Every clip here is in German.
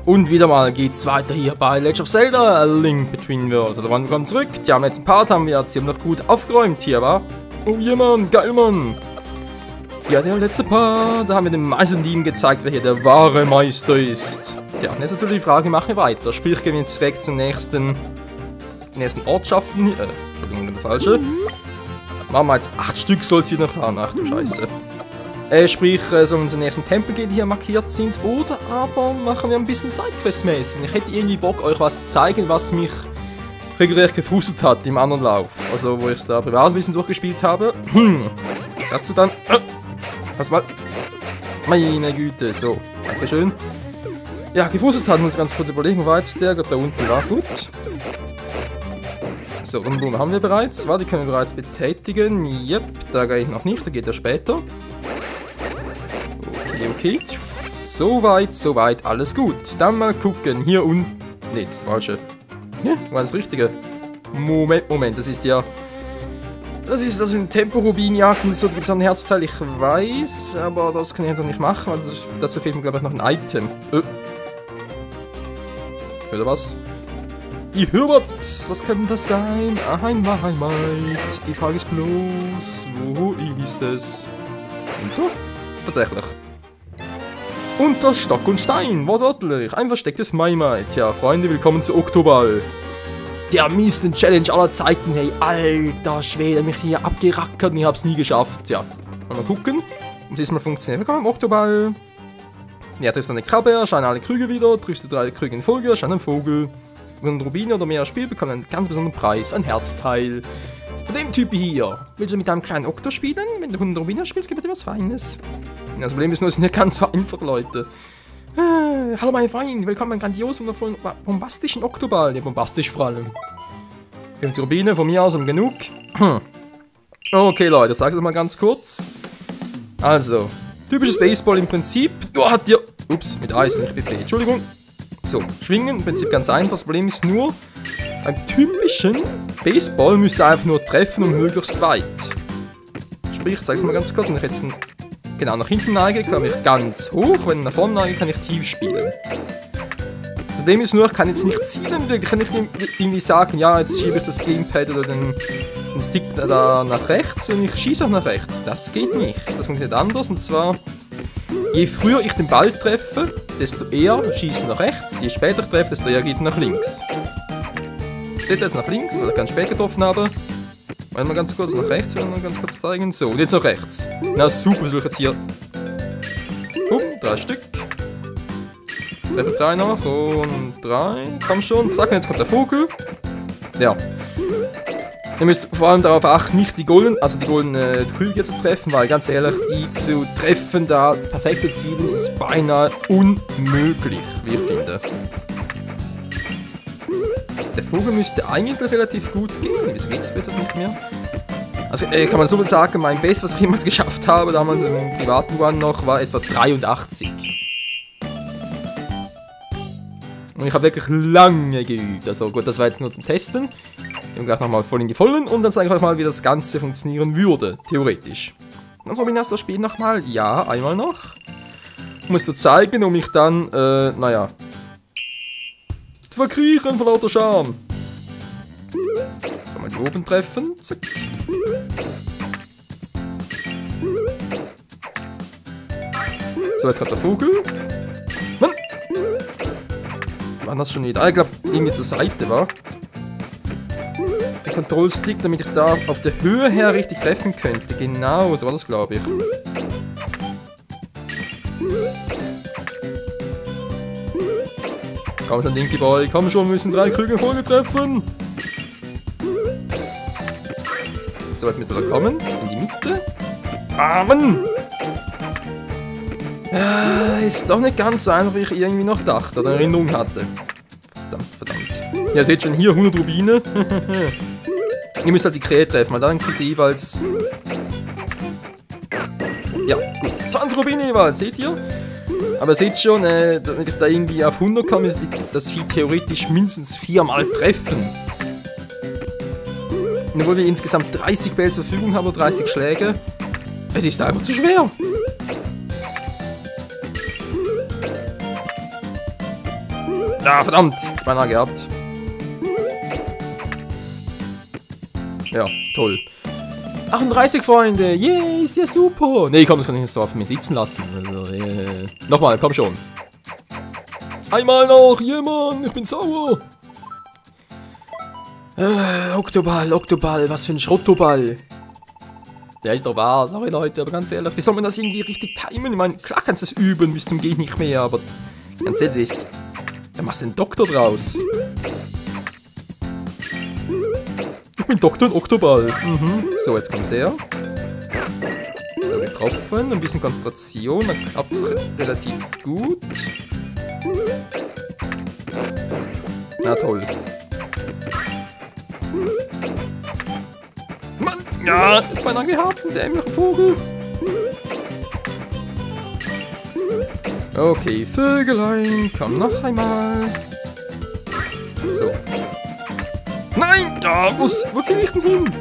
Und wieder mal geht's weiter hier bei Legend of Zelda, A Link Between Worlds. Oder wann kommen zurück? Ja, im letzten Part haben wir jetzt ziemlich gut aufgeräumt hier, wa? Oh yeah, Mann, geil, Mann. Ja, der letzte Part, da haben wir dem Meisterteam gezeigt, wer hier der wahre Meister ist. Ja, und jetzt natürlich die Frage, machen wir weiter. Sprich, gehen wir jetzt direkt zum nächsten Ortschaften. Entschuldigung, der falsche. Machen wir jetzt 8 Stück, soll es hier noch haben. Ach du Scheiße. Sprich, sollen wir zum nächsten Tempel gehen, die hier markiert sind, oder aber machen wir ein bisschen Sidequest-mäßig. Ich hätte irgendwie Bock, euch was zu zeigen, was mich regelrecht gefrustet hat im anderen Lauf. Also, wo ich es da privat ein bisschen durchgespielt habe. Dazu dann... Pass mal. Meine Güte, so. Dankeschön. Ja, gefrustet hat, muss ich ganz kurz überlegen, war jetzt der da unten, war gut. So, den Boom haben wir bereits. Die können wir bereits betätigen. Yep, da gehe ich noch nicht, da geht er später. Okay. Soweit, alles gut. Dann mal gucken, hier unten. Ne, das ist das Falsche. Ja, war das Richtige. Moment, das ist ja... Das ist das mit dem Tempo-Rubin-Jagden, so gibt es ein Herzteil, ich weiß, aber das kann ich jetzt auch nicht machen, weil dazu fehlt mir, glaube ich, noch ein Item. Hört ihr was? Ich höre was! Was könnte das sein? Einmal. Die Frage ist bloß, wo ist es? Und tatsächlich. Unter Stock und Stein, wortwörtlich. Ein verstecktes Maimait. Ja, Freunde, willkommen zu Oktoball. Der miesten Challenge aller Zeiten, hey, alter Schwede, mich hier abgerackert und ich hab's nie geschafft. Ja, mal gucken, ob es diesmal funktioniert. Willkommen im Oktoball. Ja, triffst du eine Krabbe, erscheinen alle Krüge wieder, triffst du 3 Krüge in Folge, erscheint ein Vogel. Wenn du Rubine oder mehr spielst, bekommst du einen ganz besonderen Preis, ein Herzteil. Von dem Typ hier. Willst du mit einem kleinen Okto spielen? Wenn du 100 Rubine spielst, gibt es etwas Feines. Ja, das Problem ist nur, es ist nicht ganz so einfach, Leute. Hallo mein Freund, willkommen beim grandiosen und bombastischen Oktoball. Ja, bombastisch vor allem. 50 Rubine, von mir aus um genug. Okay Leute, sag's doch mal ganz kurz. Also, typisches Baseball im Prinzip. Nur hat dir... Ups, mit Eis, nicht mit B, Entschuldigung. So, schwingen, im Prinzip ganz einfach. Das Problem ist nur, beim typischen Baseball müsst ihr einfach nur treffen und möglichst weit. Sprich, ich zeig's mal ganz kurz, wenn ich jetzt genau nach hinten neige, kann ich ganz hoch, wenn ich nach vorne neige, kann ich tief spielen. Das Problem ist nur, ich kann jetzt nicht zielen, ich kann nicht irgendwie sagen, ja, jetzt schiebe ich das Gamepad oder den Stick da nach rechts und ich schieße auch nach rechts. Das geht nicht. Das funktioniert anders, und zwar, je früher ich den Ball treffe, desto eher schießt er nach rechts, je später ich treffe, desto eher geht er nach links. Steht jetzt nach links, weil ich ganz spät getroffen habe. Mal ganz kurz nach rechts, will ich mal ganz kurz zeigen. So, und jetzt nach rechts. Na super, was will ich jetzt hier? 3 Stück. Treffe 3 noch und 3. Komm schon, zack, jetzt kommt der Vogel. Ja. Ihr müsst vor allem darauf achten, nicht die goldenen Krüge zu treffen, weil ganz ehrlich, die zu treffen, da perfekt zu zielen, ist beinahe unmöglich, wie ich finde. Der Vogel müsste eigentlich relativ gut gehen. Wieso geht es bitte nicht mehr? Also kann man so sagen, mein Best, was ich jemals geschafft habe, damals im privaten Run noch, war etwa 83. Und ich habe wirklich lange geübt. Also gut, das war jetzt nur zum Testen. Ich habe gleich nochmal voll in die Vollen und dann zeige ich euch mal, wie das Ganze funktionieren würde, theoretisch. Also bin ich das Spiel nochmal? Ja, einmal noch. Musst du zeigen, um mich dann, naja, zu verkriechen von lauter Scham. Kann man die oben treffen? Zack. So, jetzt kommt der Vogel. Mann! War das schon wieder? Ich glaube, irgendwie zur Seite war. Der Kontrollstick, damit ich da auf der Höhe her richtig treffen könnte. Genau, so war das, glaube ich. Komm schon, Dinky Boy, komm schon, wir müssen 3 Krüge in Folge treffen. So, jetzt müsste er kommen, in die Mitte. Ah, Mann! Ja, ist doch nicht ganz so einfach, wie ich irgendwie noch dachte oder Erinnerung hatte. Verdammt. Ja, seht schon hier, 100 Rubine. Ihr müsst halt die Krähe treffen, weil dann kriegt ihr jeweils... Ja, gut, 20 Rubine jeweils, seht ihr? Aber seht schon, wenn ich da irgendwie auf 100 komme, müsste das Vieh theoretisch mindestens 4-mal treffen. Und obwohl wir insgesamt 30 Bälle zur Verfügung haben, oder 30 Schläge, es ist einfach zu schwer. Ja, verdammt. Beinahe gehabt. Ja, toll. 38 Freunde. Yay, ist ja super. Nee, komm, das kann ich nicht so auf mir sitzen lassen. Also, nochmal, komm schon. Einmal noch. Jemand, ich bin sauer. Oktoball, was für ein Schrottoball. Der ist doch wahr, sorry Leute, aber ganz ehrlich, wie soll man das irgendwie richtig timen? Ich meine, klar kannst du das üben, bis zum Geht nicht mehr, aber ganz ehrlich, da machst du einen Doktor draus. Ich bin Doktor in Oktoball. So, jetzt kommt der. So, getroffen, ein bisschen Konzentration, dann klappt es relativ gut. Na toll. Mann, ja, ist beinahe gehabt, ein dämlicher Vogel. Okay, Vögelein, komm noch einmal. So. Nein! Ja, wo zieh ich denn hin?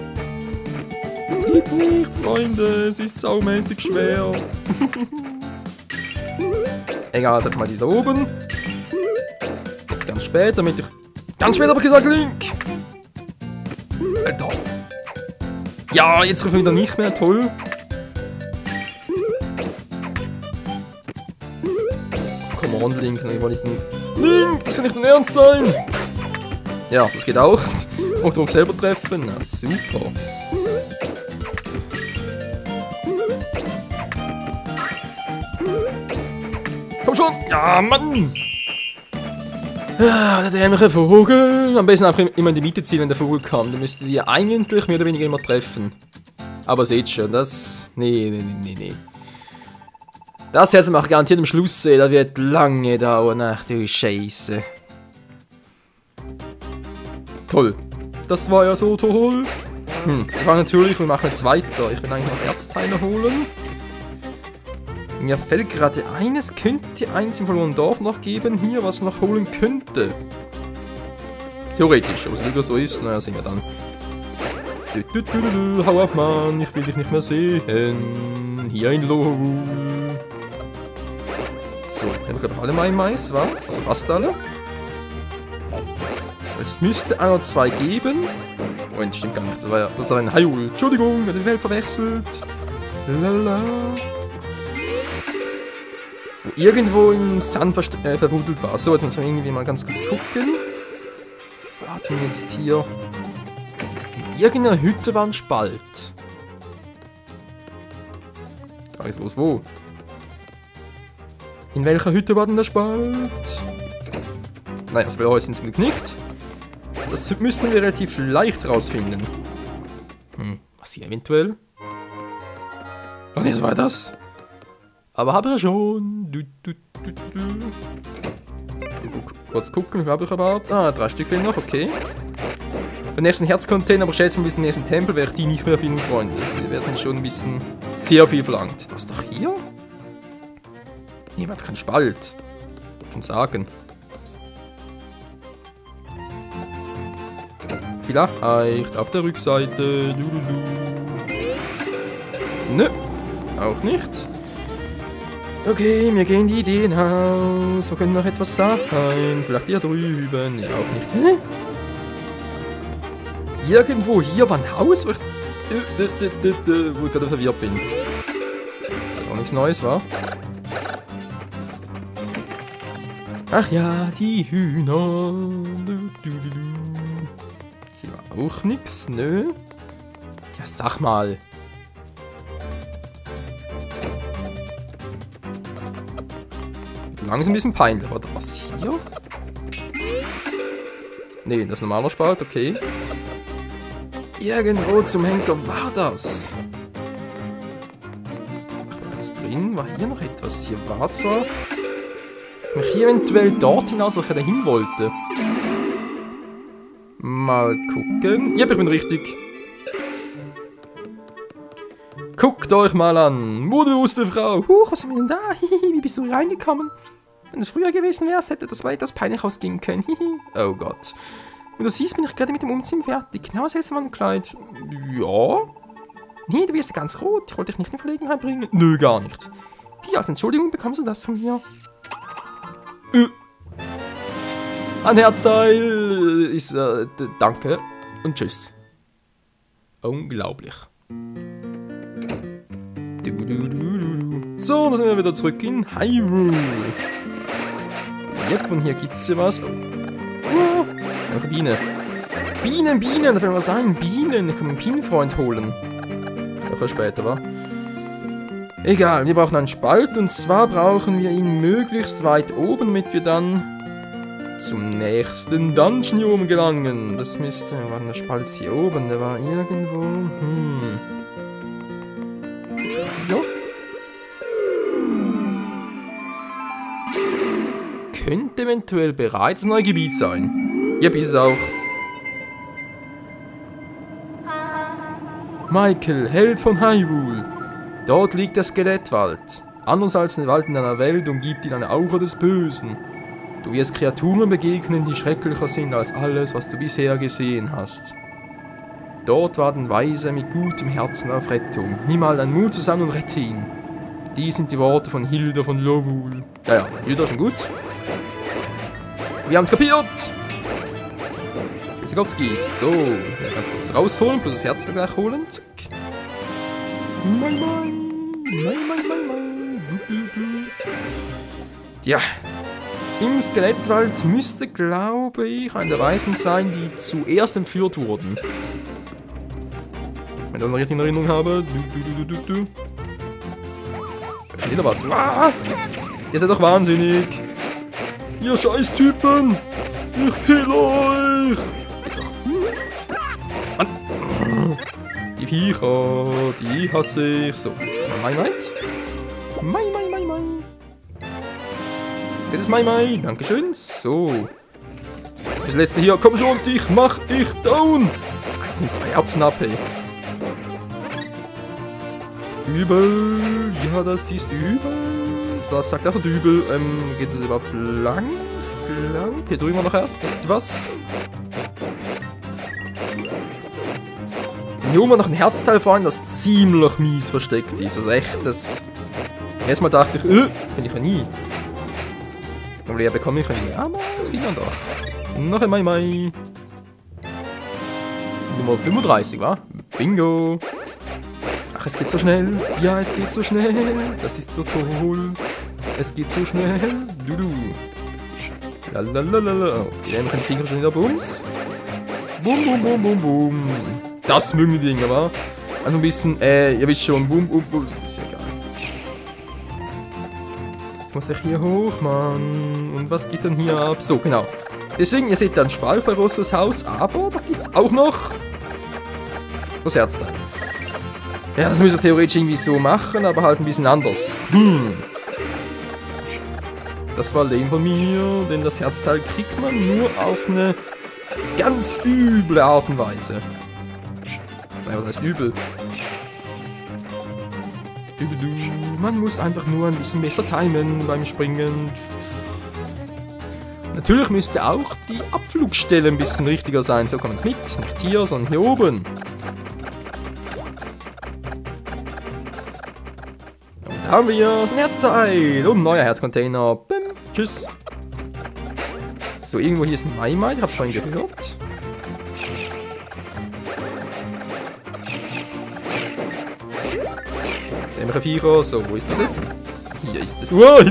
Das gibt's nicht, Freunde, es ist saumäßig schwer. Egal, dann mal die da oben. Jetzt ganz spät, damit ich... Ganz spät habe ich gesagt, Link! Alter. Ja, jetzt treffe ich wieder nicht mehr, toll. Come on, Link, ich wollte nicht... Link, das kann nicht dein Ernst sein! Ja, das geht auch. Und auch selber treffen, na super. Komm schon! Ja, Mann! Ah, der dämliche Vogel. Am besten einfach immer in die Mitte ziehen, wenn der Vogel kommt. Dann müsstet ihr eigentlich mehr oder weniger immer treffen. Aber seht schon, das... Nee. Das jetzt mache ich garantiert am Schluss, das wird lange dauern. Ach du Scheiße. Toll. Das war ja so toll. Das war natürlich, wir machen jetzt weiter. Ich will eigentlich noch Herzteile holen. Mir fällt gerade ein, es könnte eins im verlorenen Dorf noch geben, hier, was noch holen könnte. Theoretisch, ob es wieder so ist, naja, sehen wir dann. Hau ab, Mann, ich will dich nicht mehr sehen. Hier ein Logo. So, wir haben gerade alle Mais, wa? Also fast alle. Es müsste 1 oder 2 geben. Oh, das stimmt gar nicht, das war ein Hyrule. Entschuldigung, ich habe die Welt verwechselt. Lala. Irgendwo im Sand verwuddelt war. So, jetzt müssen wir irgendwie mal ganz kurz gucken. Warten wir jetzt hier. In irgendeiner Hütte war ein Spalt. Da ist bloß wo. In welcher Hütte war denn der Spalt? Naja, das Häuschen sind geknickt. Das müssten wir relativ leicht rausfinden. Was hier eventuell? Ach nee, das war das. Aber habe ich schon. Kurz gucken, wie habe ich überhaupt? 3 Stück fehlen noch, okay. Den nächsten Herzcontainer, aber ich schätze, bis zum nächsten Tempel werde ich die nicht mehr finden, Freunde. Das werden schon ein bisschen sehr viel verlangt. Was doch hier? Niemand kann Spalt. Wollte schon sagen. Vielleicht auf der Rückseite. Nö, auch nicht. Okay, mir gehen die Ideen aus. Wir können noch etwas sein. Vielleicht hier drüben. Ja, auch nicht. Hä? Irgendwo hier war ein Haus, wo ich gerade verwirrt bin. Hat auch nichts Neues, wa? Ach ja, die Hühner. Hier war auch nichts, nö. Ja, sag mal. Langsam ein bisschen peinlich, oder was hier? Nee, das ist ein normaler Spalt, okay. Irgendwo zum Henker war das. Ich war jetzt drin, war hier noch etwas? Hier war zwar... Ich mich hier eventuell dort hinaus, wo ich dahin wollte. Mal gucken. Ja, ich bin richtig. Guckt euch mal an. Modebewusste Frau. Huch, was haben wir denn da? Wie bist du hier reingekommen? Wenn es früher gewesen wäre, hätte das etwas peinlich ausgehen können. Oh Gott. Wie du siehst, bin ich gerade mit dem Umziehen fertig. Genau seltsam an Kleid. Ja. Nee, du wirst ganz rot. Ich wollte dich nicht in Verlegenheit bringen. Nö, gar nicht. Hier, als Entschuldigung bekommst du das von mir. Ein Herzteil ist, danke und tschüss. Unglaublich. So, dann sind wir wieder zurück in Hyrule. Yep, und hier gibt's ja was. Oh, eine Biene. Bienen, da fällt mir was ein. Bienen, ich kann einen Bienenfreund holen. Doch später, wa? Egal, wir brauchen einen Spalt und zwar brauchen wir ihn möglichst weit oben, damit wir dann zum nächsten Dungeon hier oben gelangen. Das müsste... War der Spalt hier oben? Der war irgendwo... Ja. Könnte eventuell bereits ein neues Gebiet sein. Ja, ist es auch. Michael, Held von Hyrule. Dort liegt der Skelettwald. Anders als ein Wald in einer Welt umgibt ihn eine Aura des Bösen. Du wirst Kreaturen begegnen, die schrecklicher sind als alles, was du bisher gesehen hast. Dort warten Weise mit gutem Herzen auf Rettung. Nimm mal deinen Mut zusammen und rette ihn. Dies sind die Worte von Hilda von Lovul. Ja, Hilda schon gut. Wir haben's kapiert! Tschüssikowski. So, ganz kurz rausholen, plus das Herz gleich holen. Zack. Ja. Im Skelettwald müsste, glaube ich, einer der Weisen sein, die zuerst entführt wurden. Wenn ich das noch richtig in Erinnerung habe. Da steht wieder was. Ah! Ihr seid doch wahnsinnig. Ihr Scheißtypen! Ich kill euch! Mann. Die Viecher, die hasse ich. So, mein. Das ist mein. Dankeschön. So. Das letzte hier. Komm schon, dich mach ich down. Das sind 2 Herzen ab, ey. Übel. Ja, das ist übel. Was sagt der Dübel? Geht es überhaupt lang? Hier drüben noch etwas. Hier oben noch ein Herzteil vorhin, das ziemlich mies versteckt ist. Also echt, das... Erstmal dachte ich, finde ich ja nie. Aber ja, bekomme ich ja nie. Aber das geht dann doch. Noch einmal Mai. Nummer 35, wa? Bingo. Ach, es geht so schnell. Ja, es geht so schnell. Das ist so toll. Es geht so schnell. Du. Lalalala. Oh, die nehmen den Finger schon wieder Bums. Bum. Das mögen die Dinger, wa? Also ein bisschen, ihr wisst schon, bum. Das ist ja egal. Jetzt muss ich hier hoch, Mann. Und was geht denn hier ab? So, genau. Deswegen, ihr seht dann Spalt bei Rosses Haus, aber da gibt's auch noch das Herzteil. Ja, das müsst ihr theoretisch irgendwie so machen, aber halt ein bisschen anders. Das war lame von mir, denn das Herzteil kriegt man nur auf eine ganz üble Art und Weise. Naja, was heißt übel? Man muss einfach nur ein bisschen besser timen beim Springen. Natürlich müsste auch die Abflugstelle ein bisschen richtiger sein. So kommen wir mit. Nicht hier, sondern hier oben. Und da haben wir so ein Herzteil. Und ein neuer Herzcontainer. Bim. Tschüss. So, irgendwo hier ist ein Mai. Ich hab's vorhin gehört. Dämmerche Viecher. So, wo ist das jetzt? Hier ist es. Wow,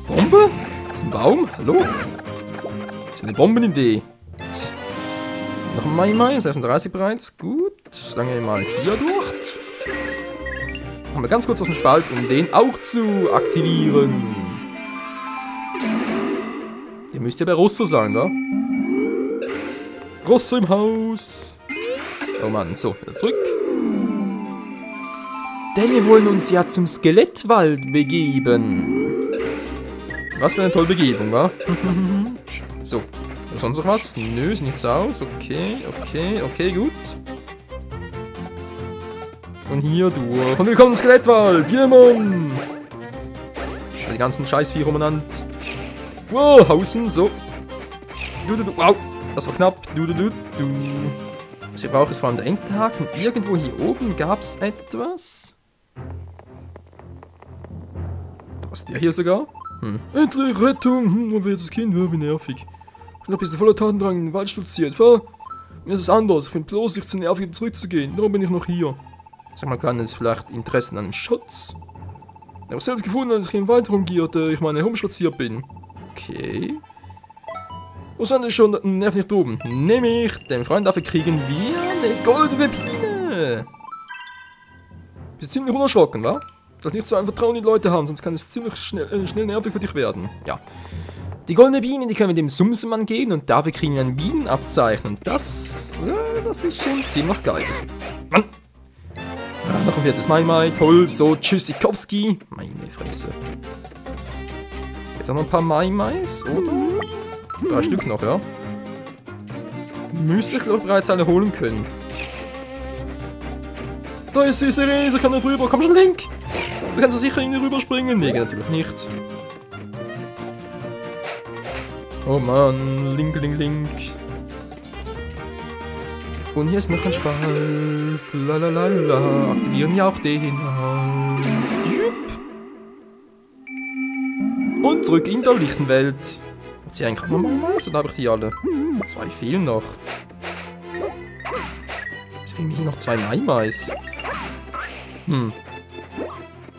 Bombe? Das ist ein Baum? Hallo? Das ist eine Bombenidee. Noch ein Mai. 36 bereits. Gut. Dann gehen wir mal hier durch. Haben wir ganz kurz auf den Spalt, um den auch zu aktivieren. Der müsste ja bei Rosso sein, wa? Rosso im Haus. Oh Mann, so, wieder zurück. Denn wir wollen uns ja zum Skelettwald begeben. Was für eine tolle Begebung, wa? So, sonst noch was? Nö, ist nichts aus. Okay, gut. Und hier durch. Und willkommen im Skelettwald. Yeah, Mann. Die ganzen Scheißviecher umeinander. Wow, Hausen, so. Wow, das war knapp. Was wir brauchen ist vor allem der Endhaken. Irgendwo hier oben gab es etwas. Da ist der hier sogar. Endlich Rettung. Wo wird das Kind? Wie nervig. Schon bist du voller Tatendrang in den Wald stolziert. Mir ist es anders. Ich finde bloß, sich zu nervig wieder zurückzugehen. Darum bin ich noch hier. Sag mal, kann es vielleicht Interessen an einem Schatz? Ich habe es selbst gefunden, als ich im Wald rumgierte, ich meine, herumspaziert bin. Okay. Wo stand ich schon? Nerv nicht oben. Nämlich, den Freund dafür kriegen wir eine goldene Biene. Bist ziemlich unerschrocken, wa? Du sollst nicht so ein Vertrauen in die Leute haben, sonst kann es ziemlich schnell nervig für dich werden. Ja. Die goldene Biene, die können wir dem Sumsemann geben und dafür kriegen wir ein Bienenabzeichen. Und das ist schon ziemlich geil. Mann! Ja, noch ein viertes Mai, toll, so, Tschüssikowski. Meine Fresse. Jetzt auch noch ein paar Mai-Mais, oder? 3 Stück noch, ja. Müsste ich, glaube ich, bereits alle holen können. Da ist diese Riese, kann nicht rüber. Komm schon, Link! Du kannst da sicher irgendwie rüberspringen. Nee, natürlich nicht. Oh Mann, Link. Und hier ist noch ein Spalt. Lalalala. Aktivieren ja auch den. Und zurück in der lichten Welt. Hat sie eigentlich noch mal was oder habe ich die alle? 2 fehlen noch. Jetzt fehlen mir hier noch 2 Mai-Mais.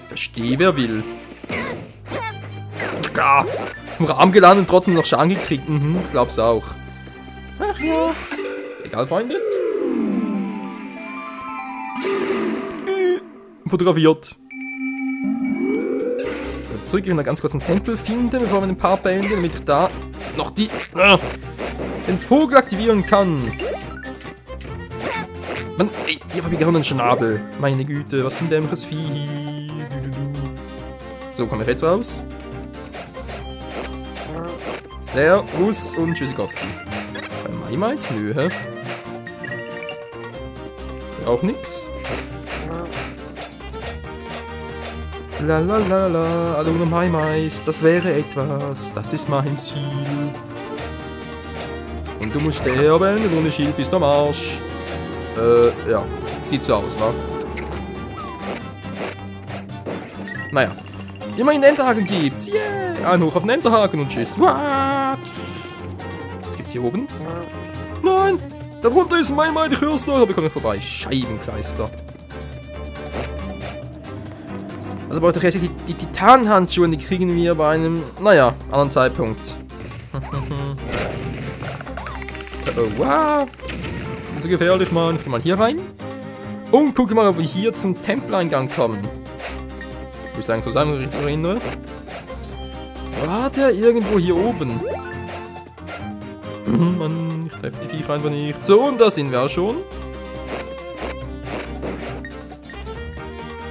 Verstehe, wer will. Ah, im Rahmen gelandet und trotzdem noch Schaden gekriegt. Ich glaub's auch. Ach ja. Egal, Freunde. Fotografiert. So, zurück in einen ganz kurzen Tempel finden, bevor wir den Part beenden, damit ich da noch den Vogel aktivieren kann. Mann, ey, hier habe ich gerade einen Schnabel. Meine Güte, was ist ein dämliches Vieh. So, kommen wir jetzt raus. Servus und Tschüssikowski. Bei Mai, nö, hä? Auch nix. Lalalala, alle ohne Mai-Mais, das wäre etwas, das ist mein Ziel. Und du musst sterben, ohne Schild bist du am Arsch. Ja, sieht so aus, wa? Naja, immerhin Enterhaken gibt's, yeah! Ein Hoch auf den Enterhaken und tschüss. Was gibt's hier oben? Nein, darunter ist Mai-Mai, ich hör's noch, aber ich komme nicht vorbei. Scheibenkleister. Also braucht doch erst die Titanhandschuhe, die kriegen wir bei einem, naja, anderen Zeitpunkt. Wow. So gefährlich, Mann. Ich geh mal hier rein. Und gucke mal, ob wir hier zum Tempeleingang kommen. Müsste eigentlich so sein, wenn ich mich richtig erinnere. War der irgendwo hier oben? Mann, ich treffe die Viecher einfach nicht. So, und da sind wir auch schon.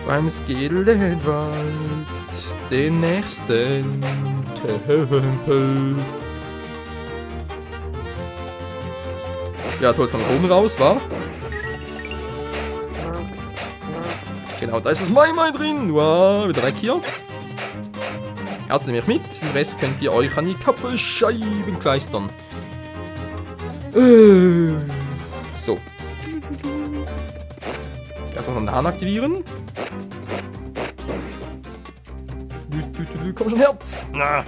Beim Skelettwald, den nächsten Tempel. Ja, toll, von oben raus, wa? Genau, da ist das Mai-Mai drin. Wow, wieder weg hier. Herz nehme ich mit, den Rest könnt ihr euch an die Kappelscheiben kleistern. So. Jetzt noch einen Hahn aktivieren. Komm schon, Herz! Na,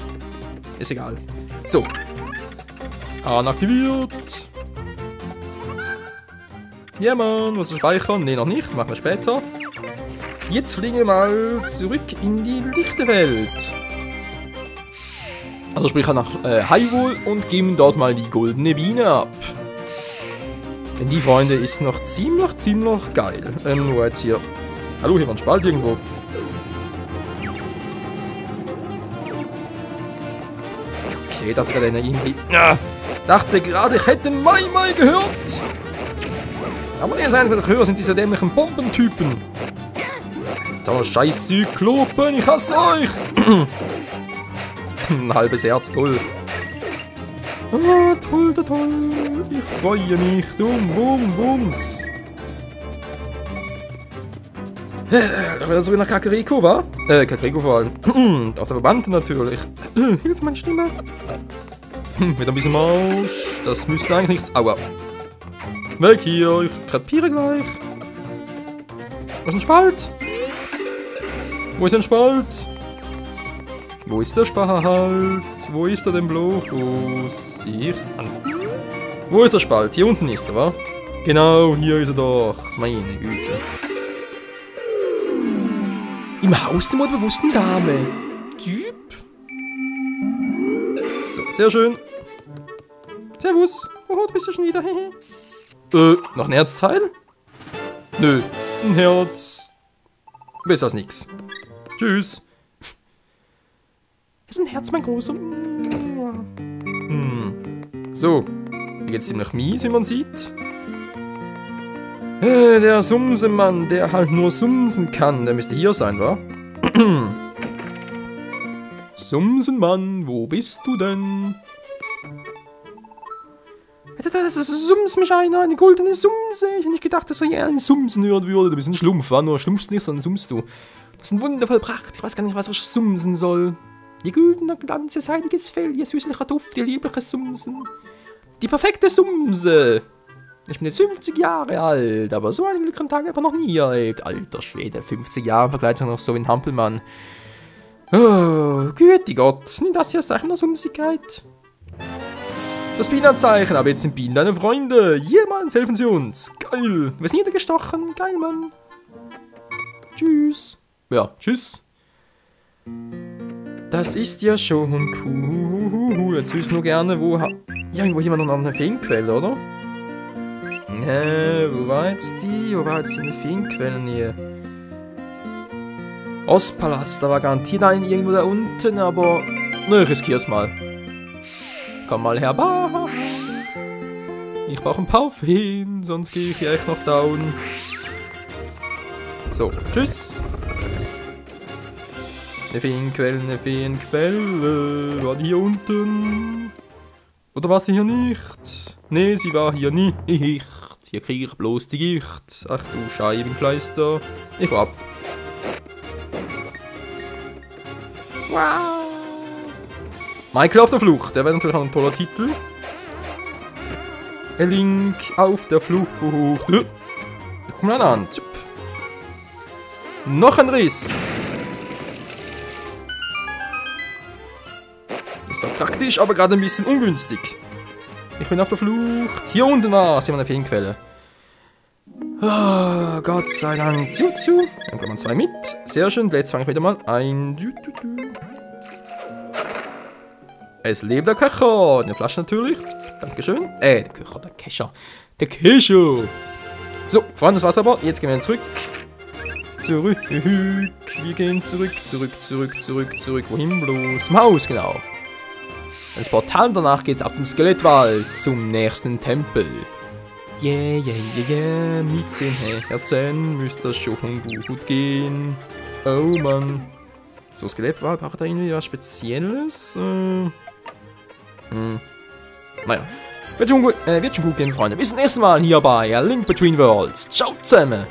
ist egal. So. Hahn aktiviert. Ja, Mann, willst du speichern? Ne, noch nicht. Machen wir später. Jetzt fliegen wir mal zurück in die lichte Welt. Also sprich nach Hyrule und geben dort mal die goldene Biene ab. Denn die, Freunde, ist noch ziemlich geil. Nur jetzt hier. Hallo, hier war ein Spalt irgendwo. Okay, dachte gerade irgendwie. Dachte gerade, ich hätte Mai-Mai gehört. Aber ihr seid doch höher, sind diese dämlichen Bombentypen. Da scheiß Zyklopen, ich hasse euch. Ein halbes Herz, toll. Ah, toll. Ich freue mich. Bums. Da wird so nach Kakariko, wa? Kakariko vor allem. Auf der Verband natürlich. Hilft meine Stimme. Mit ein bisschen Mausch. Das müsste eigentlich nichts. Aua. Weg hier, ich krepiere gleich. Was ist ein Spalt? Wo ist ein Spalt? Wo ist der Spalt? Wo ist er denn bloß? Hier ist er. Wo ist der Spalt? Hier unten ist er, wa? Genau, hier ist er doch. Meine Güte. Im Haus der modbewussten Dame. Typ. So, sehr schön. Servus. Oh, du bist ja schon wieder. Noch ein Herzteil? Nö, ein Herz. Besser als nix. Tschüss. Ist ein Herz, mein Großer. So. Mir geht's ziemlich mies, wie man sieht. Der Sumsemann, der halt nur sumsen kann, der müsste hier sein, wa? Sumsenmann, wo bist du denn? Das sumst mich eine goldene Sumse. Ich hätte nicht gedacht, dass er je einen Sumsen hören würde. Du bist ein Schlumpf, wa? Nur schlumpfst nicht, sondern summst du. Das ist ein wundervoll Pracht. Ich weiß gar nicht, was ich sumsen soll. Die güldene Glanze, seiniges Fell, ihr süßlicher Duft, ihr liebliches Sumsen. Die perfekte Sumse. Ich bin jetzt 50 Jahre alt, aber so einen glücklichen Tag einfach noch nie erlebt. Alter Schwede, 50 Jahre im Vergleich noch so wie ein Hampelmann. Oh, güti Gott, nimm das hier als Zeichen der Sumsigkeit. Das Bienenzeichen, aber jetzt sind Bienen deine Freunde. Jemals helfen sie uns. Geil. Wir sind niedergestochen. Geil, Mann. Tschüss. Ja, tschüss. Das ist ja schon cool. Jetzt wüsste ich nur gerne, wo... Ja, irgendwo jemand noch eine Feenquelle, oder? Wo war jetzt die? Wo war jetzt die Feenquelle hier? Ostpalast, da war garantiert ein irgendwo da unten, aber... Na, ich riskier's mal. Komm mal herbei. Ich brauche ein paar Feen, sonst gehe ich hier echt noch down. So, tschüss. Eine Feenquelle. War die hier unten? Oder war sie hier nicht? Nee, sie war hier nicht. Hier kriege ich bloß die Gicht. Ach du Scheibenkleister. Ich war ab. Wow. Michael auf der Flucht. Der wäre natürlich auch ein toller Titel. Link auf der Flucht. Komm mal an. Noch ein Riss. Das ist auch praktisch, aber gerade ein bisschen ungünstig. Ich bin auf der Flucht. Hier unten war es. Hier war eine Feenquelle. Oh, Gott sei Dank. Zu. Dann kommen 2 mit. Sehr schön. Jetzt fange ich wieder mal ein. Es lebt der Köcher. Eine Flasche natürlich. Dankeschön. Der Köcher, der Kescher. Der Kescher. So, Freunde, das war's aber. Jetzt gehen wir zurück. Wir gehen zurück. Wohin bloß? Zum Haus, genau. Das Portal, danach geht's ab zum Skelettwald, zum nächsten Tempel. Mit 10 Herzen müsste das schon gut gehen. Oh Mann. So, Skelettwald, braucht da irgendwie was Spezielles? Naja. Wird schon gut gehen, Freunde. Bis zum nächsten Mal hier bei A Link Between Worlds. Ciao zusammen.